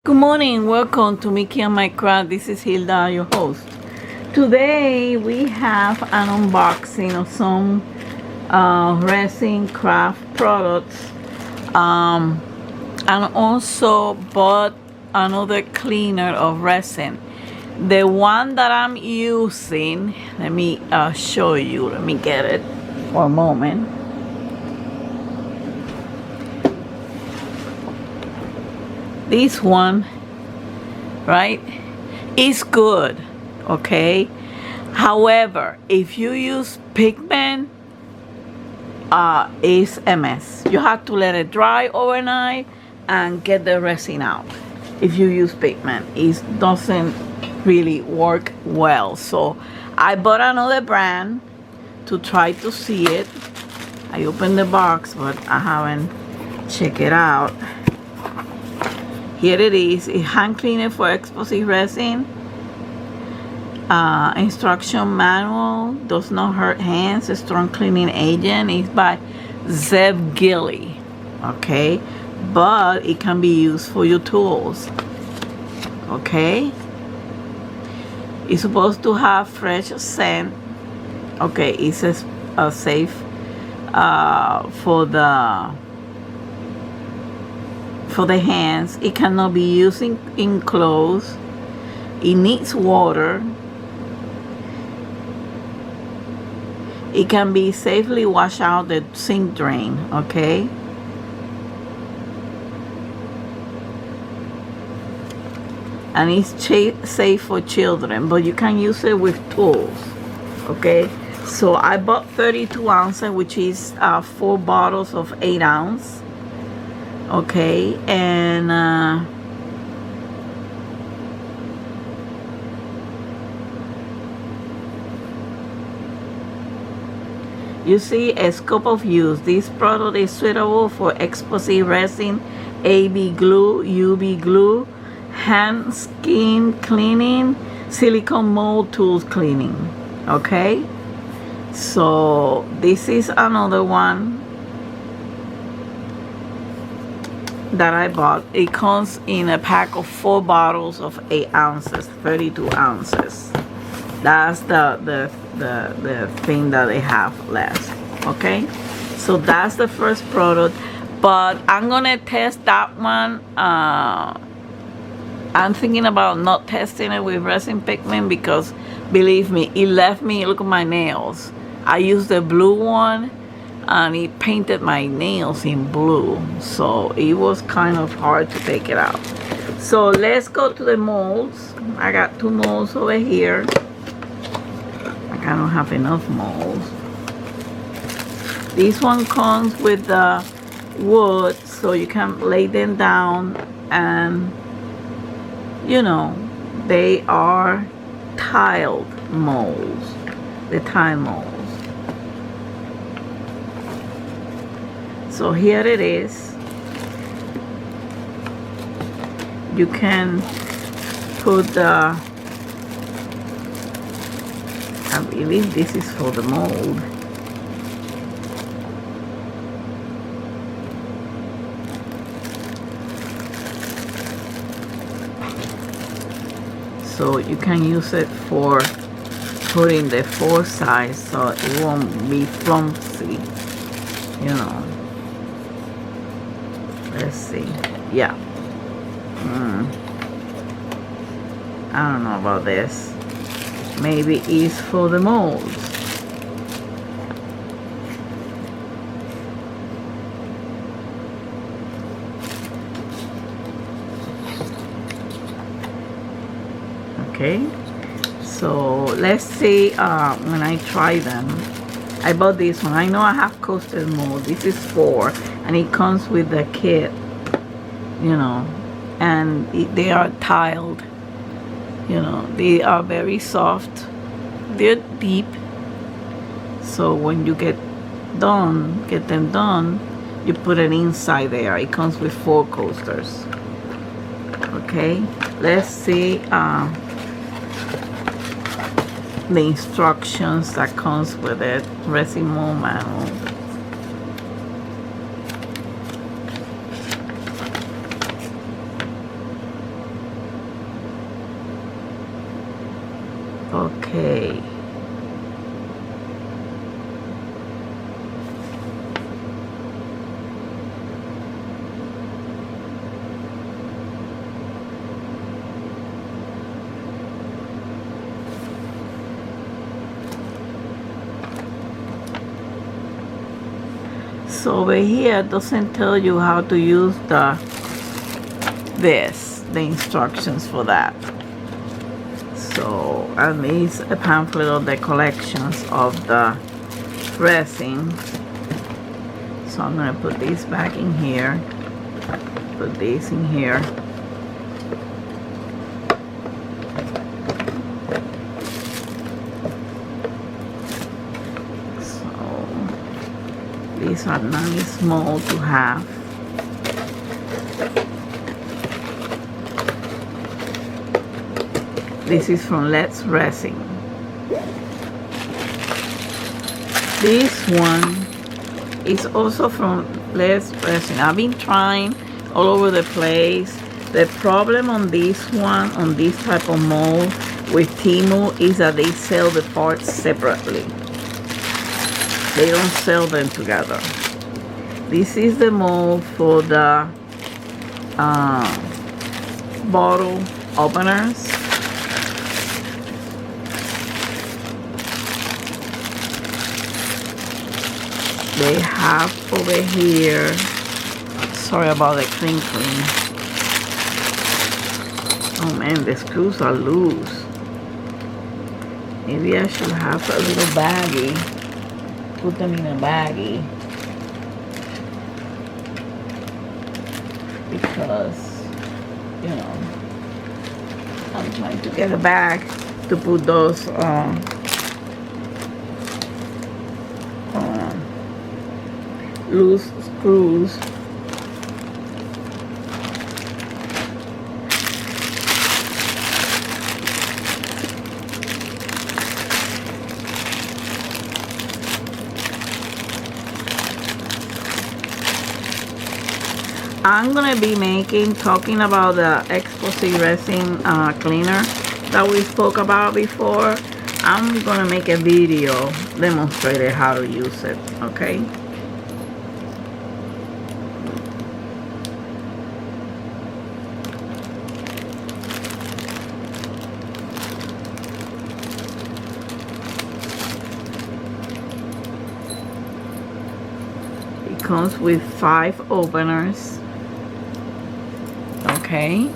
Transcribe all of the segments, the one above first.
Good morning, welcome to Mickey and My Craft. This is Hilda, your host. Today we have an unboxing of some resin craft products, and also bought another cleaner of resin. The one that I'm using, let me show you. Let me get it for a moment. This one, right, is good, okay? However, if you use pigment, it's a mess. You have to let it dry overnight and get the resin out. If you use pigment, it doesn't really work well. So I bought another brand to try to see it. I opened the box, but I haven't checked it out. Here it is, a hand cleaner for epoxy resin. Instruction manual, does not hurt hands, a strong cleaning agent. It's by Zeb Gilly, okay? But it can be used for your tools, okay? It's supposed to have fresh scent. Okay, it says safe for the hands. It cannot be used in clothes. It needs water. It can be safely washed out the sink drain, okay? And it's safe for children, but you can use it with tools, okay? So I bought 32 ounces, which is 4 bottles of 8 ounce. Okay, and you see a scope of use. This product is suitable for epoxy resin, AB glue, UV glue, hand skin cleaning, silicone mold tools cleaning. Okay, so this is another one that I bought. It comes in a pack of 4 bottles of 8 ounces, 32 ounces. That's the thing that they have left. Okay, so that's the first product, but I'm gonna test that one. I'm thinking about not testing it with resin pigment because, believe me, it left me, look at my nails. I used the blue one and it painted my nails in blue, so it was kind of hard to take it out. So let's go to the molds. I got 2 molds over here. I don't have enough molds. This one comes with the wood, so you can lay them down, and you know, they are tiled molds, the tile molds. So here it is. You can put the, I believe this is for the mold. So you can use it for putting the 4 sides so it won't be flimsy, you know. Let's see. Yeah. I don't know about this. Maybe it's for the molds. Okay. So let's see when I try them. I bought this one. I know I have coaster mold. This is 4, and it comes with the kit, you know, and they are tiled, you know. They are very soft. They're deep. So when you get them done, you put it inside there. It comes with 4 coasters. Okay, let's see the instructions that comes with it. Resin mold manual. Okay. So over here it doesn't tell you how to use the instructions for that. So I made a pamphlet of the collections of the resin. So I'm gonna put this back in here, put this in here. These are nice small to have. This is from Let's Resin. This one is also from Let's Resin. I've been trying all over the place. The problem on this one, on this type of mold with Temu, is that they sell the parts separately. They don't sell them together. This is the mold for the bottle openers. They have over here, sorry about the crinkling. Oh man, the screws are loose. Maybe I should have a little baggie. Put them in a baggie, because, you know, I'm trying to get a bag to put those loose screws. I'm gonna be talking about the Exposé resin cleaner that we spoke about before. I'm gonna make a video demonstrating how to use it, okay? It comes with 5 openers. Okay.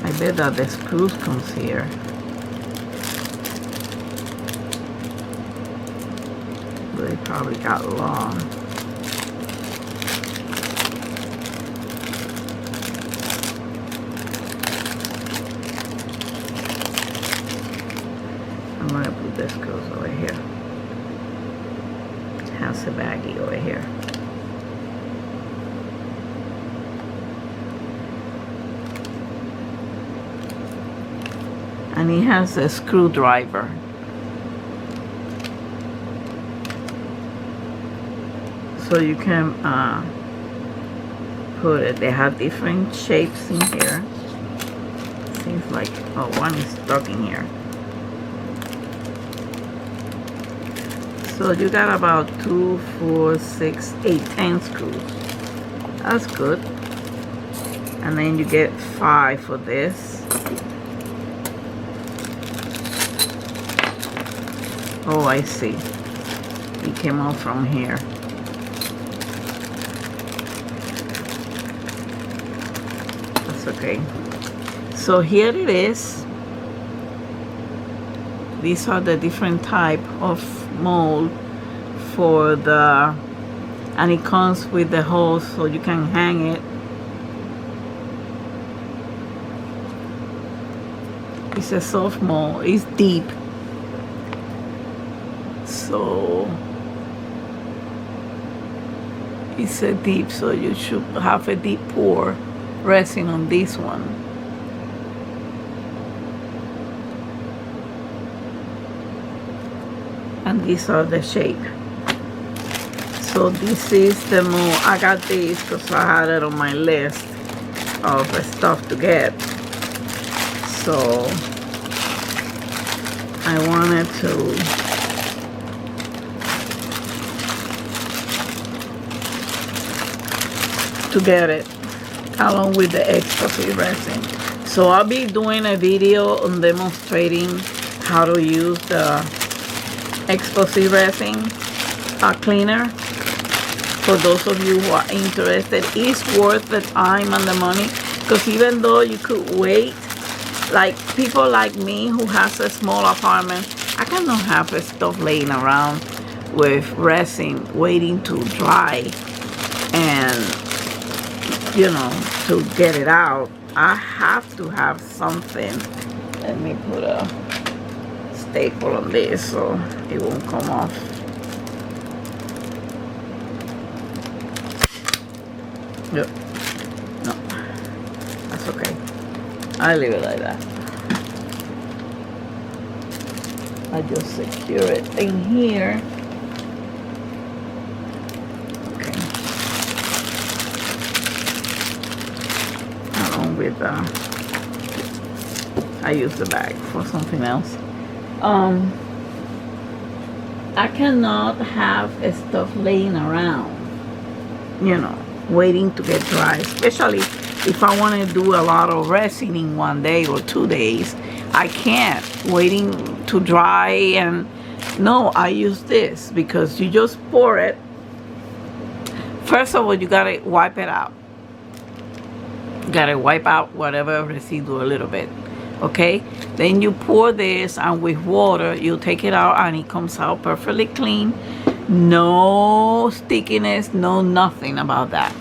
I bet that the screws comes here. They probably got long. I'm gonna put the screws over here. It has a baggie over here. And it has a screwdriver. So you can put it. They have different shapes in here. Seems like, oh, one is stuck in here. So you got about 2, 4, 6, 8, 10 screws. That's good. And then you get 5 for this. Oh, I see. It came out from here. That's okay. So here it is. These are the different type of mold for the, and it comes with the hose so you can hang it. It's a soft mold. It's deep. So it's a deep, so you should have a deep pour resin on this one. And these are the shape. So So this is the mold. I got this because I had it on my list of stuff to get. So I wanted to get it along with the explosive resin. So I'll be doing a video on demonstrating how to use the explosive resin cleaner. For those of you who are interested, it's worth the time and the money, because even though you could wait, like people like me who has a small apartment, I cannot have stuff laying around with resin waiting to dry and, you know, to get it out. I have to have something. Let me put a staple on this so it won't come off. Yep. No, that's okay. I leave it like that. I just secure it in here. Okay. Along with I use the bag for something else. I cannot have stuff laying around, you know, waiting to get dry, especially if I want to do a lot of resin in 1 day or 2 days. I can't waiting to dry. And no, I use this because you just pour it. First of all, you gotta wipe it out. You gotta wipe out whatever residue a little bit, okay? Then you pour this, and with water you take it out, and it comes out perfectly clean. No stickiness, no nothing about that.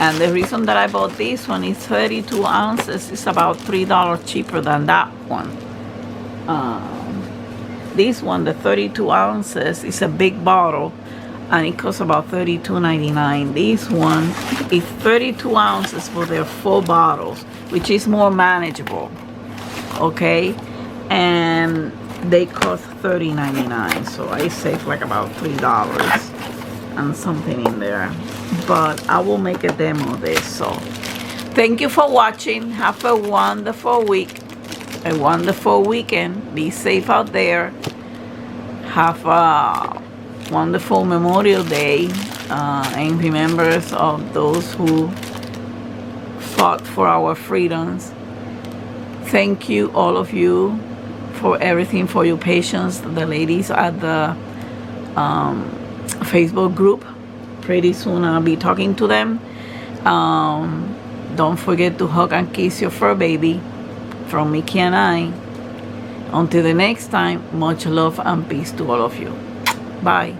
And the reason that I bought this one is 32 ounces. It's about $3 cheaper than that one. This one, the 32 ounces, is a big bottle, and it costs about $32.99. This one is 32 ounces for their 4 bottles, which is more manageable, okay? And they cost $30.99, so I save like about $3 and something in there. But I will make a demo of this. So thank you for watching. Have a wonderful week, a wonderful weekend. Be safe out there. Have a wonderful Memorial Day, and remembrance of those who fought for our freedoms. Thank you, all of you, for everything, for your patience. The ladies at the Facebook group, pretty soon I'll be talking to them. Don't forget to hug and kiss your fur baby from Mickey and I. Until the next time, much love and peace to all of you. Bye.